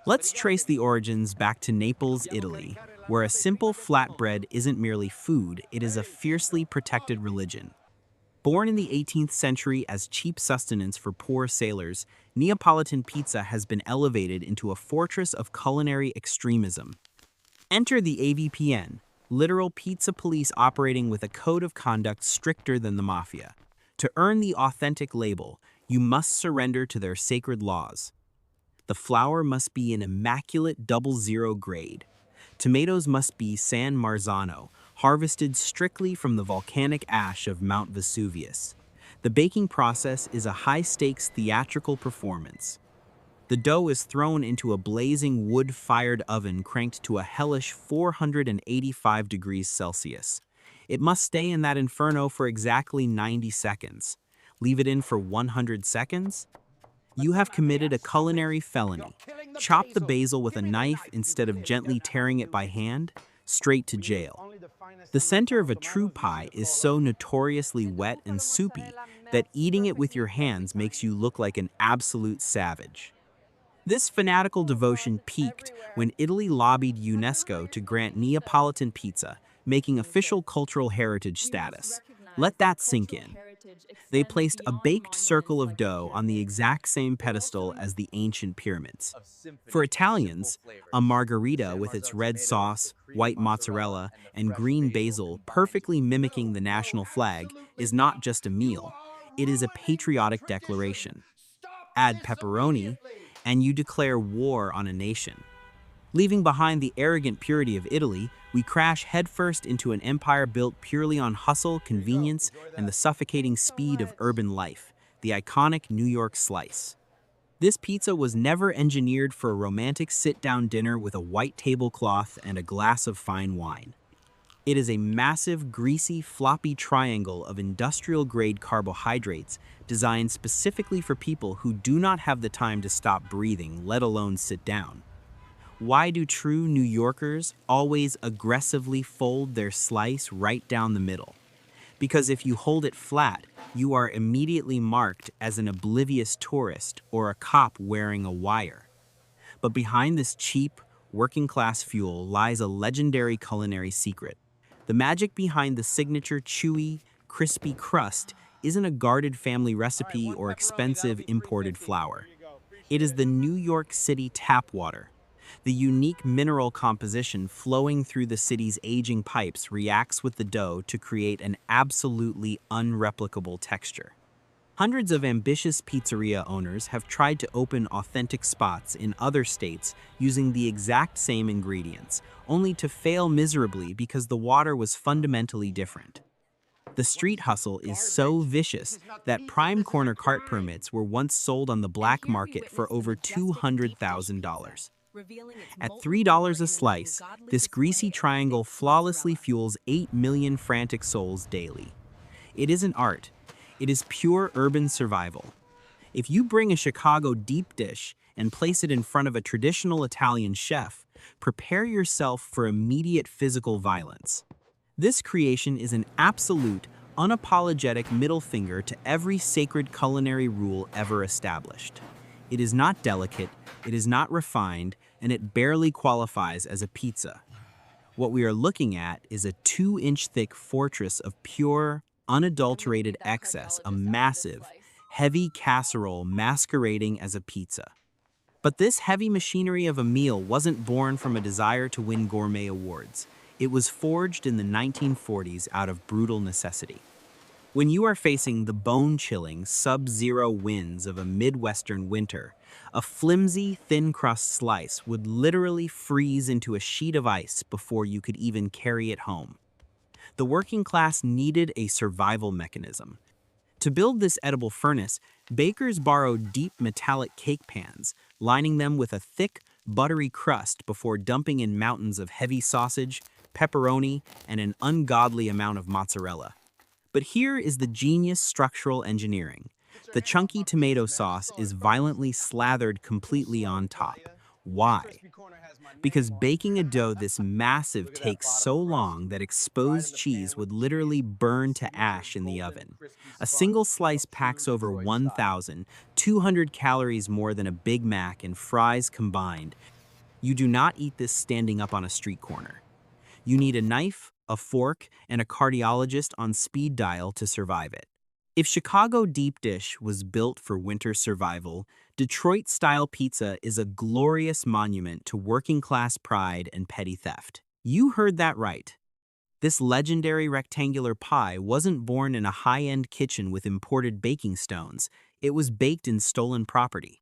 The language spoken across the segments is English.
Let's trace the origins back to Naples, Italy, where a simple flatbread isn't merely food, it is a fiercely protected religion. Born in the 18th century as cheap sustenance for poor sailors, Neapolitan pizza has been elevated into a fortress of culinary extremism. Enter the AVPN, literal pizza police operating with a code of conduct stricter than the mafia. To earn the authentic label, you must surrender to their sacred laws. The flour must be an immaculate double zero grade. Tomatoes must be San Marzano, harvested strictly from the volcanic ash of Mount Vesuvius. The baking process is a high-stakes theatrical performance. The dough is thrown into a blazing wood-fired oven cranked to a hellish 485 degrees Celsius. It must stay in that inferno for exactly 90 seconds. Leave it in for 100 seconds? You have committed a culinary felony. Chop the basil with a knife instead of gently tearing it by hand, straight to jail. The center of a true pie is so notoriously wet and soupy that eating it with your hands makes you look like an absolute savage. This fanatical devotion peaked when Italy lobbied UNESCO to grant Neapolitan pizza, making official cultural heritage status. Let that sink in. They placed a baked circle of dough on the exact same pedestal as the ancient pyramids. For Italians, a margherita with its red sauce, white mozzarella, and green basil perfectly mimicking the national flag is not just a meal, it is a patriotic declaration. Add pepperoni, and you declare war on a nation. Leaving behind the arrogant purity of Italy, we crash headfirst into an empire built purely on hustle, convenience, and the suffocating speed of urban life, the iconic New York slice. This pizza was never engineered for a romantic sit-down dinner with a white tablecloth and a glass of fine wine. It is a massive, greasy, floppy triangle of industrial-grade carbohydrates designed specifically for people who do not have the time to stop breathing, let alone sit down. Why do true New Yorkers always aggressively fold their slice right down the middle? Because if you hold it flat, you are immediately marked as an oblivious tourist or a cop wearing a wire. But behind this cheap, working-class fuel lies a legendary culinary secret. The magic behind the signature chewy, crispy crust isn't a guarded family recipe or expensive imported flour. It is the New York City tap water. The unique mineral composition flowing through the city's aging pipes reacts with the dough to create an absolutely unreplicable texture. Hundreds of ambitious pizzeria owners have tried to open authentic spots in other states using the exact same ingredients, only to fail miserably because the water was fundamentally different. The street hustle is so vicious that prime corner cart permits were once sold on the black market for over $200,000. At $3 a slice, this greasy triangle flawlessly fuels 8 million frantic souls daily. It isn't art, it is pure urban survival. If you bring a Chicago deep dish and place it in front of a traditional Italian chef, prepare yourself for immediate physical violence. This creation is an absolute, unapologetic middle finger to every sacred culinary rule ever established. It is not delicate, it is not refined, and it barely qualifies as a pizza. What we are looking at is a 2-inch thick fortress of pure, unadulterated excess, a massive, heavy casserole masquerading as a pizza. But this heavy machinery of a meal wasn't born from a desire to win gourmet awards. It was forged in the 1940s out of brutal necessity. When you are facing the bone-chilling, sub-zero winds of a Midwestern winter, a flimsy, thin-crust slice would literally freeze into a sheet of ice before you could even carry it home. The working class needed a survival mechanism. To build this edible furnace, bakers borrowed deep metallic cake pans, lining them with a thick, buttery crust before dumping in mountains of heavy sausage, pepperoni, and an ungodly amount of mozzarella. But here is the genius structural engineering. The chunky tomato sauce is violently slathered completely on top. Why? Because baking a dough this massive takes so long that exposed cheese would literally burn to ash in the oven. A single slice packs over 1,200 calories more than a Big Mac and fries combined, You do not eat this standing up on a street corner. You need a knife, a fork, and a cardiologist on speed dial to survive it. If Chicago deep dish was built for winter survival, Detroit-style pizza is a glorious monument to working-class pride and petty theft. You heard that right. This legendary rectangular pie wasn't born in a high-end kitchen with imported baking stones. It was baked in stolen property.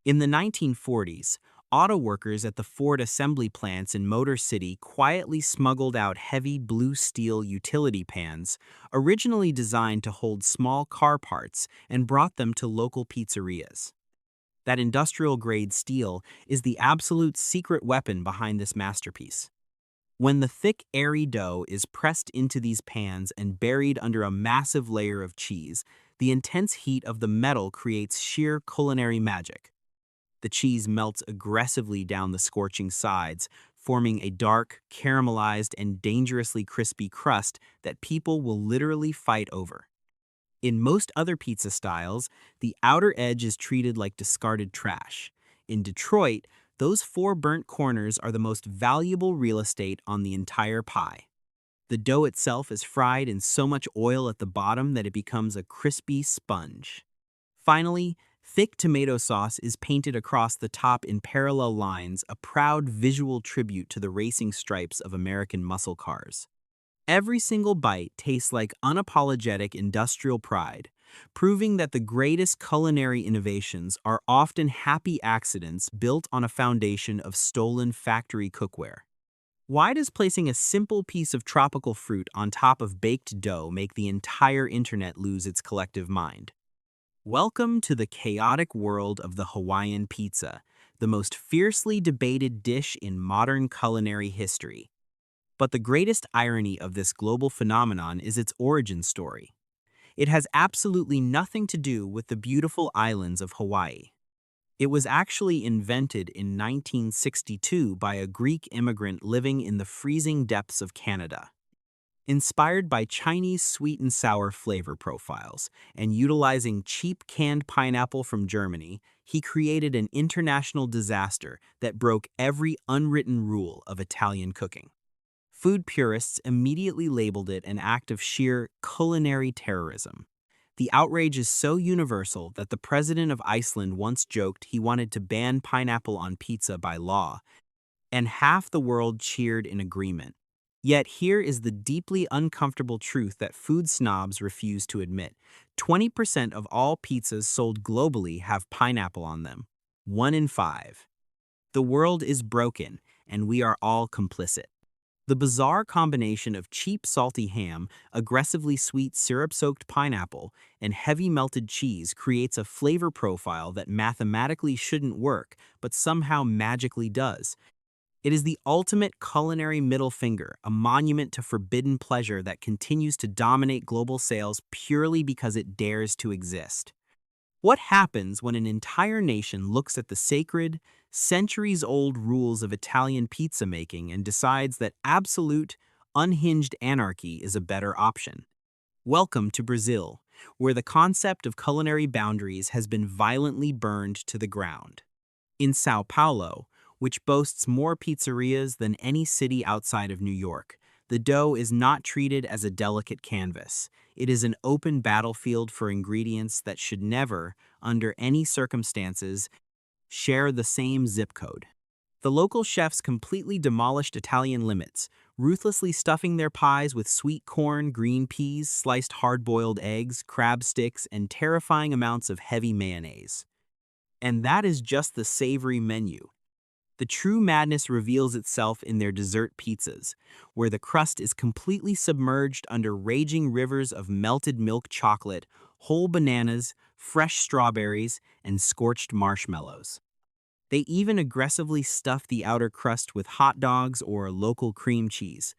In the 1940s, auto workers at the Ford assembly plants in Motor City quietly smuggled out heavy blue steel utility pans, originally designed to hold small car parts, and brought them to local pizzerias. That industrial-grade steel is the absolute secret weapon behind this masterpiece. When the thick, airy dough is pressed into these pans and buried under a massive layer of cheese, the intense heat of the metal creates sheer culinary magic. The cheese melts aggressively down the scorching sides, forming a dark, caramelized, and dangerously crispy crust that people will literally fight over. In most other pizza styles, the outer edge is treated like discarded trash. In Detroit, those four burnt corners are the most valuable real estate on the entire pie. The dough itself is fried in so much oil at the bottom that it becomes a crispy sponge. Finally, thick tomato sauce is painted across the top in parallel lines, a proud visual tribute to the racing stripes of American muscle cars. Every single bite tastes like unapologetic industrial pride, proving that the greatest culinary innovations are often happy accidents built on a foundation of stolen factory cookware. Why does placing a simple piece of tropical fruit on top of baked dough make the entire internet lose its collective mind? Welcome to the chaotic world of the Hawaiian pizza, the most fiercely debated dish in modern culinary history. But the greatest irony of this global phenomenon is its origin story. It has absolutely nothing to do with the beautiful islands of Hawaii. It was actually invented in 1962 by a Greek immigrant living in the freezing depths of Canada. Inspired by Chinese sweet and sour flavor profiles and utilizing cheap canned pineapple from Germany, he created an international disaster that broke every unwritten rule of Italian cooking. Food purists immediately labeled it an act of sheer culinary terrorism. The outrage is so universal that the president of Iceland once joked he wanted to ban pineapple on pizza by law, and half the world cheered in agreement. Yet here is the deeply uncomfortable truth that food snobs refuse to admit. 20% of all pizzas sold globally have pineapple on them. 1 in 5. The world is broken, and we are all complicit. The bizarre combination of cheap salty ham, aggressively sweet syrup-soaked pineapple, and heavy melted cheese creates a flavor profile that mathematically shouldn't work, but somehow magically does. It is the ultimate culinary middle finger, a monument to forbidden pleasure that continues to dominate global sales purely because it dares to exist. What happens when an entire nation looks at the sacred, centuries-old rules of Italian pizza making and decides that absolute, unhinged anarchy is a better option? Welcome to Brazil, where the concept of culinary boundaries has been violently burned to the ground. In Sao Paulo, which boasts more pizzerias than any city outside of New York, the dough is not treated as a delicate canvas. It is an open battlefield for ingredients that should never, under any circumstances, share the same zip code. The local chefs completely demolished Italian limits, ruthlessly stuffing their pies with sweet corn, green peas, sliced hard-boiled eggs, crab sticks, and terrifying amounts of heavy mayonnaise. And that is just the savory menu. The true madness reveals itself in their dessert pizzas, where the crust is completely submerged under raging rivers of melted milk chocolate, whole bananas, fresh strawberries, and scorched marshmallows. They even aggressively stuff the outer crust with hot dogs or local cream cheese.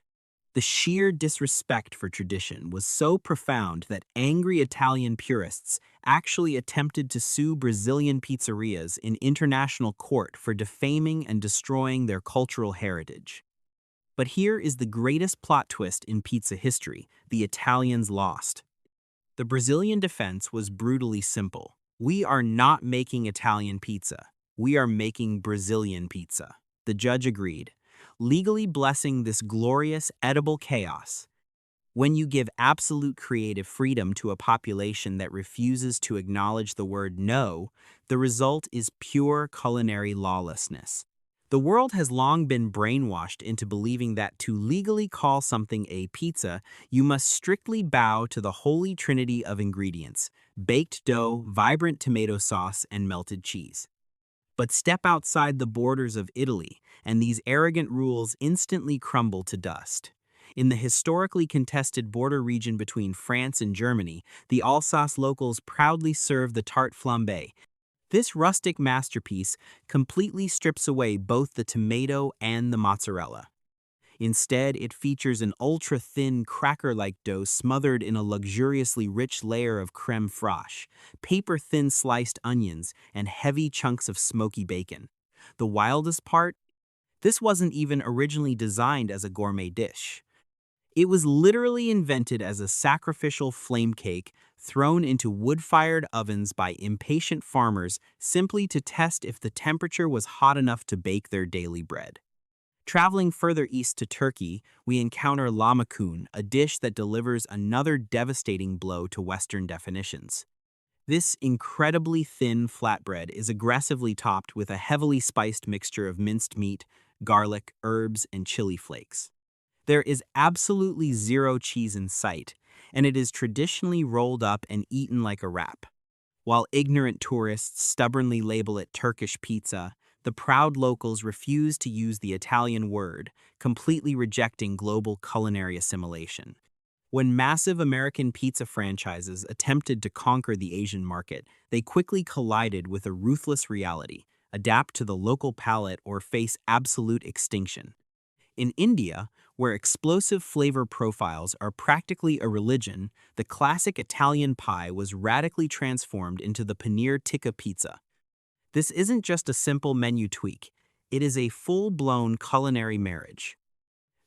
The sheer disrespect for tradition was so profound that angry Italian purists actually attempted to sue Brazilian pizzerias in international court for defaming and destroying their cultural heritage. But here is the greatest plot twist in pizza history: the Italians lost. The Brazilian defense was brutally simple. We are not making Italian pizza. We are making Brazilian pizza. The judge agreed, legally blessing this glorious edible chaos. When you give absolute creative freedom to a population that refuses to acknowledge the word no, the result is pure culinary lawlessness. The world has long been brainwashed into believing that to legally call something a pizza, you must strictly bow to the holy trinity of ingredients: baked dough, vibrant tomato sauce, and melted cheese. But step outside the borders of Italy, and these arrogant rules instantly crumble to dust. In the historically contested border region between France and Germany, the Alsace locals proudly serve the tarte flambée. This rustic masterpiece completely strips away both the tomato and the mozzarella. Instead, it features an ultra-thin, cracker-like dough smothered in a luxuriously rich layer of crème fraiche, paper-thin sliced onions, and heavy chunks of smoky bacon. The wildest part? This wasn't even originally designed as a gourmet dish. It was literally invented as a sacrificial flame cake thrown into wood-fired ovens by impatient farmers simply to test if the temperature was hot enough to bake their daily bread. Traveling further east to Turkey, we encounter lahmacun, a dish that delivers another devastating blow to Western definitions. This incredibly thin flatbread is aggressively topped with a heavily spiced mixture of minced meat, garlic, herbs, and chili flakes. There is absolutely zero cheese in sight, and it is traditionally rolled up and eaten like a wrap. While ignorant tourists stubbornly label it Turkish pizza, the proud locals refuse to use the Italian word, completely rejecting global culinary assimilation. When massive American pizza franchises attempted to conquer the Asian market, they quickly collided with a ruthless reality: adapt to the local palate or face absolute extinction. In India, where explosive flavor profiles are practically a religion, the classic Italian pie was radically transformed into the paneer tikka pizza. This isn't just a simple menu tweak, it is a full-blown culinary marriage.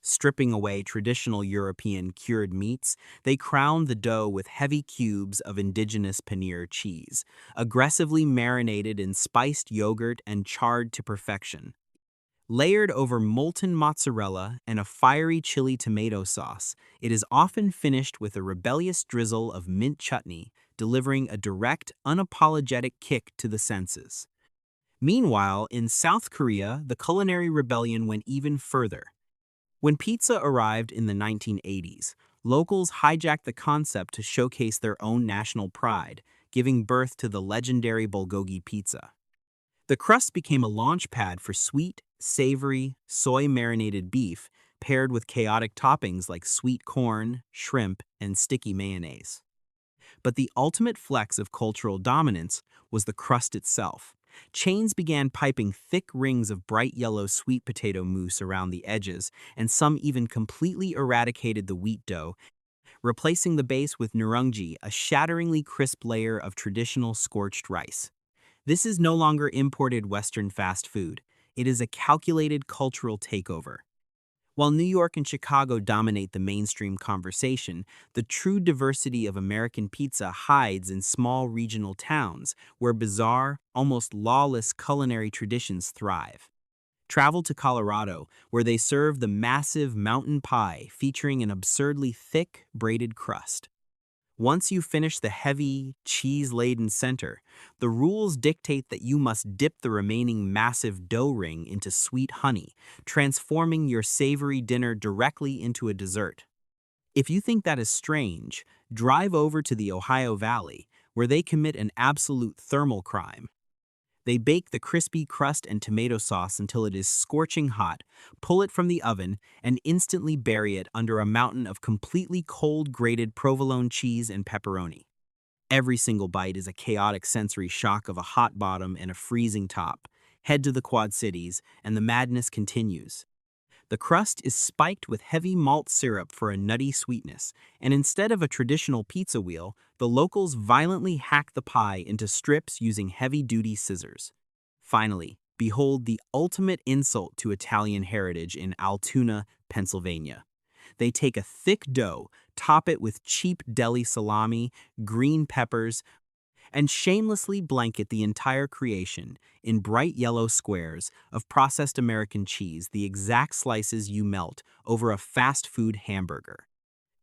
Stripping away traditional European cured meats, they crown the dough with heavy cubes of indigenous paneer cheese, aggressively marinated in spiced yogurt and charred to perfection. Layered over molten mozzarella and a fiery chili tomato sauce, it is often finished with a rebellious drizzle of mint chutney, delivering a direct, unapologetic kick to the senses. Meanwhile, in South Korea, the culinary rebellion went even further. When pizza arrived in the 1980s, locals hijacked the concept to showcase their own national pride, giving birth to the legendary bulgogi pizza. The crust became a launchpad for sweet, savory, soy-marinated beef paired with chaotic toppings like sweet corn, shrimp, and sticky mayonnaise. But the ultimate flex of cultural dominance was the crust itself. Chains began piping thick rings of bright yellow sweet potato mousse around the edges, and some even completely eradicated the wheat dough, replacing the base with nurungji, a shatteringly crisp layer of traditional scorched rice. This is no longer imported Western fast food. It is a calculated cultural takeover. While New York and Chicago dominate the mainstream conversation, the true diversity of American pizza hides in small regional towns where bizarre, almost lawless culinary traditions thrive. Travel to Colorado, where they serve the massive mountain pie featuring an absurdly thick, braided crust. Once you finish the heavy, cheese-laden center, the rules dictate that you must dip the remaining massive dough ring into sweet honey, transforming your savory dinner directly into a dessert. If you think that is strange, drive over to the Ohio Valley, where they commit an absolute thermal crime. They bake the crispy crust and tomato sauce until it is scorching hot, pull it from the oven, and instantly bury it under a mountain of completely cold grated provolone cheese and pepperoni. Every single bite is a chaotic sensory shock of a hot bottom and a freezing top. Head to the Quad Cities, and the madness continues. The crust is spiked with heavy malt syrup for a nutty sweetness, and instead of a traditional pizza wheel, the locals violently hack the pie into strips using heavy-duty scissors. Finally, behold the ultimate insult to Italian heritage in Altoona, Pennsylvania. They take a thick dough, top it with cheap deli salami, green peppers, and shamelessly blanket the entire creation in bright yellow squares of processed American cheese, the exact slices you melt over a fast food hamburger.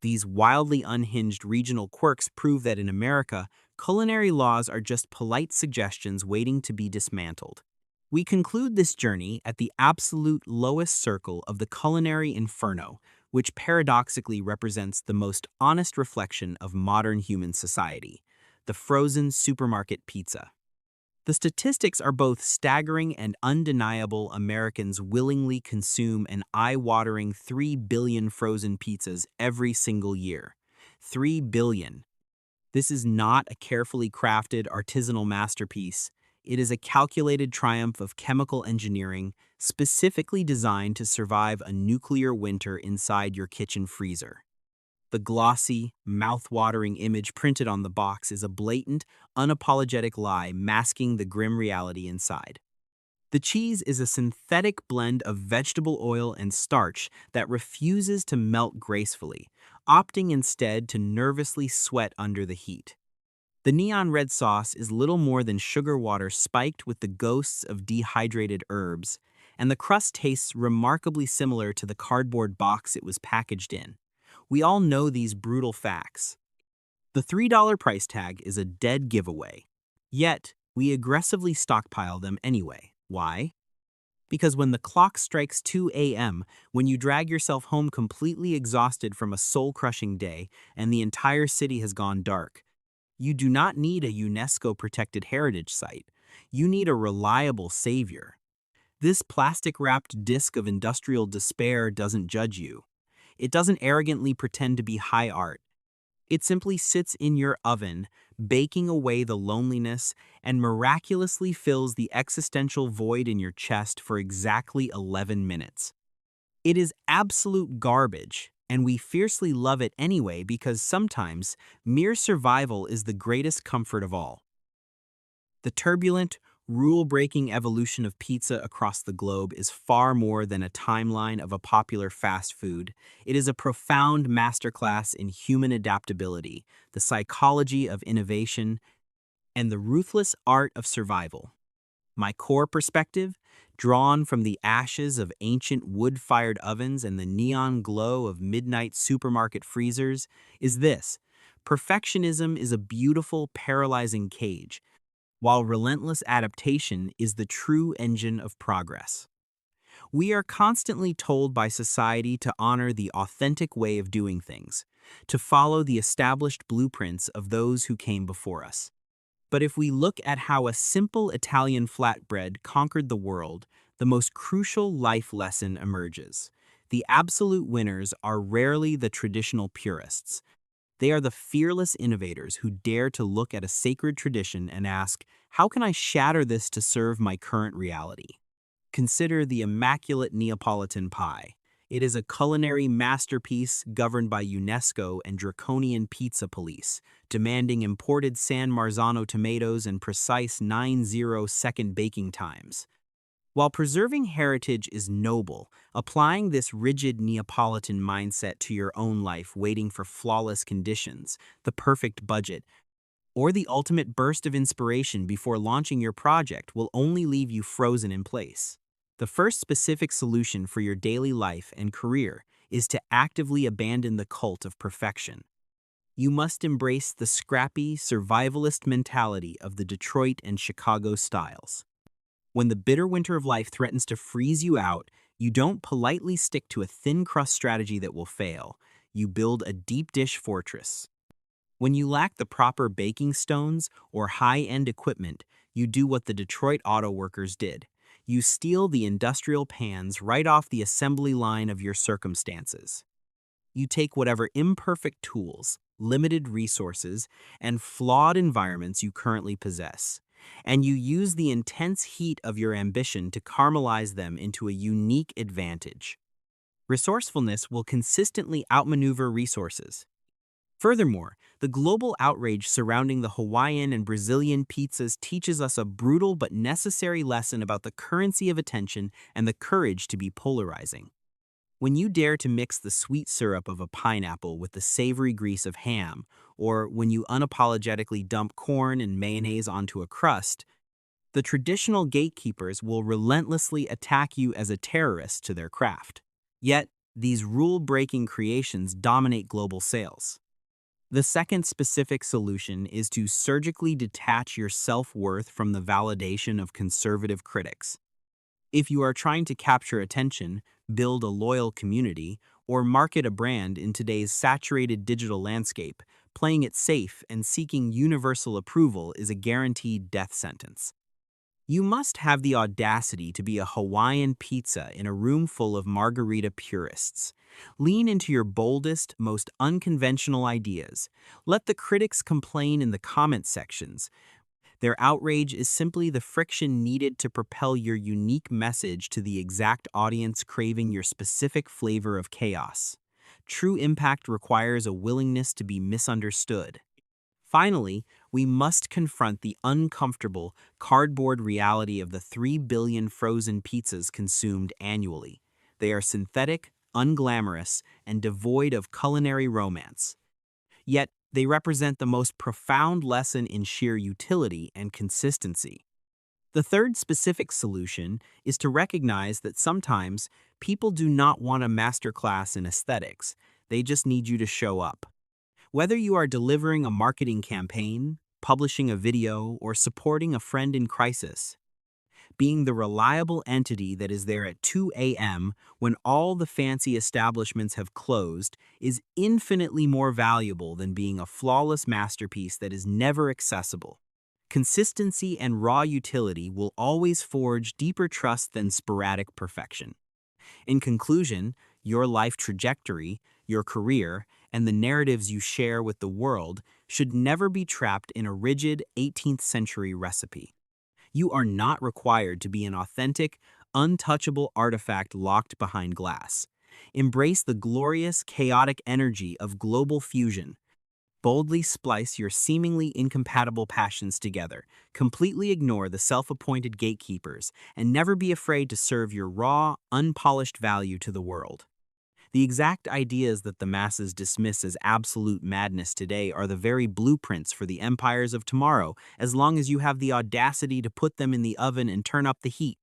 These wildly unhinged regional quirks prove that in America, culinary laws are just polite suggestions waiting to be dismantled. We conclude this journey at the absolute lowest circle of the culinary inferno, which paradoxically represents the most honest reflection of modern human society: the frozen supermarket pizza. The statistics are both staggering and undeniable. Americans willingly consume an eye-watering 3 billion frozen pizzas every single year. 3 billion. This is not a carefully crafted artisanal masterpiece. It is a calculated triumph of chemical engineering, specifically designed to survive a nuclear winter inside your kitchen freezer. The glossy, mouth-watering image printed on the box is a blatant, unapologetic lie masking the grim reality inside. The cheese is a synthetic blend of vegetable oil and starch that refuses to melt gracefully, opting instead to nervously sweat under the heat. The neon red sauce is little more than sugar water spiked with the ghosts of dehydrated herbs, and the crust tastes remarkably similar to the cardboard box it was packaged in. We all know these brutal facts. The $3 price tag is a dead giveaway. Yet, we aggressively stockpile them anyway. Why? Because when the clock strikes 2 a.m., when you drag yourself home completely exhausted from a soul-crushing day and the entire city has gone dark, you do not need a UNESCO-protected heritage site. You need a reliable savior. This plastic-wrapped disc of industrial despair doesn't judge you. It doesn't arrogantly pretend to be high art. It simply sits in your oven, baking away the loneliness, and miraculously fills the existential void in your chest for exactly 11 minutes. It is absolute garbage, and we fiercely love it anyway because sometimes mere survival is the greatest comfort of all. The turbulent, rule-breaking evolution of pizza across the globe is far more than a timeline of a popular fast food. It is a profound masterclass in human adaptability, the psychology of innovation, and the ruthless art of survival. My core perspective, drawn from the ashes of ancient wood-fired ovens and the neon glow of midnight supermarket freezers, is this: perfectionism is a beautiful, paralyzing cage, while relentless adaptation is the true engine of progress. We are constantly told by society to honor the authentic way of doing things, to follow the established blueprints of those who came before us. But if we look at how a simple Italian flatbread conquered the world, the most crucial life lesson emerges. The absolute winners are rarely the traditional purists. They are the fearless innovators who dare to look at a sacred tradition and ask, how can I shatter this to serve my current reality? Consider the immaculate Neapolitan pie. It is a culinary masterpiece governed by UNESCO and draconian pizza police, demanding imported San Marzano tomatoes and precise 90-second baking times. While preserving heritage is noble, applying this rigid Neapolitan mindset to your own life, waiting for flawless conditions, the perfect budget, or the ultimate burst of inspiration before launching your project will only leave you frozen in place. The first specific solution for your daily life and career is to actively abandon the cult of perfection. You must embrace the scrappy, survivalist mentality of the Detroit and Chicago styles. When the bitter winter of life threatens to freeze you out, you don't politely stick to a thin crust strategy that will fail. You build a deep dish fortress. When you lack the proper baking stones or high-end equipment, you do what the Detroit auto workers did. You steal the industrial pans right off the assembly line of your circumstances. You take whatever imperfect tools, limited resources, and flawed environments you currently possess, and you use the intense heat of your ambition to caramelize them into a unique advantage. Resourcefulness will consistently outmaneuver resources. Furthermore, the global outrage surrounding the Hawaiian and Brazilian pizzas teaches us a brutal but necessary lesson about the currency of attention and the courage to be polarizing. When you dare to mix the sweet syrup of a pineapple with the savory grease of ham, or when you unapologetically dump corn and mayonnaise onto a crust, the traditional gatekeepers will relentlessly attack you as a terrorist to their craft. Yet, these rule-breaking creations dominate global sales. The second specific solution is to surgically detach your self-worth from the validation of conservative critics. If you are trying to capture attention, build a loyal community, or market a brand in today's saturated digital landscape, playing it safe and seeking universal approval is a guaranteed death sentence. You must have the audacity to be a Hawaiian pizza in a room full of margarita purists. Lean into your boldest, most unconventional ideas. Let the critics complain in the comment sections. Their outrage is simply the friction needed to propel your unique message to the exact audience craving your specific flavor of chaos. True impact requires a willingness to be misunderstood. Finally, we must confront the uncomfortable, cardboard reality of the 3 billion frozen pizzas consumed annually. They are synthetic, unglamorous, and devoid of culinary romance. Yet, they represent the most profound lesson in sheer utility and consistency. The third specific solution is to recognize that sometimes people do not want a masterclass in aesthetics, they just need you to show up. Whether you are delivering a marketing campaign, publishing a video, or supporting a friend in crisis, being the reliable entity that is there at 2 a.m. when all the fancy establishments have closed is infinitely more valuable than being a flawless masterpiece that is never accessible. Consistency and raw utility will always forge deeper trust than sporadic perfection. In conclusion, your life trajectory, your career, and the narratives you share with the world should never be trapped in a rigid 18th century recipe. You are not required to be an authentic, untouchable artifact locked behind glass. Embrace the glorious, chaotic energy of global fusion. Boldly splice your seemingly incompatible passions together, completely ignore the self-appointed gatekeepers, and never be afraid to serve your raw, unpolished value to the world. The exact ideas that the masses dismiss as absolute madness today are the very blueprints for the empires of tomorrow, as long as you have the audacity to put them in the oven and turn up the heat.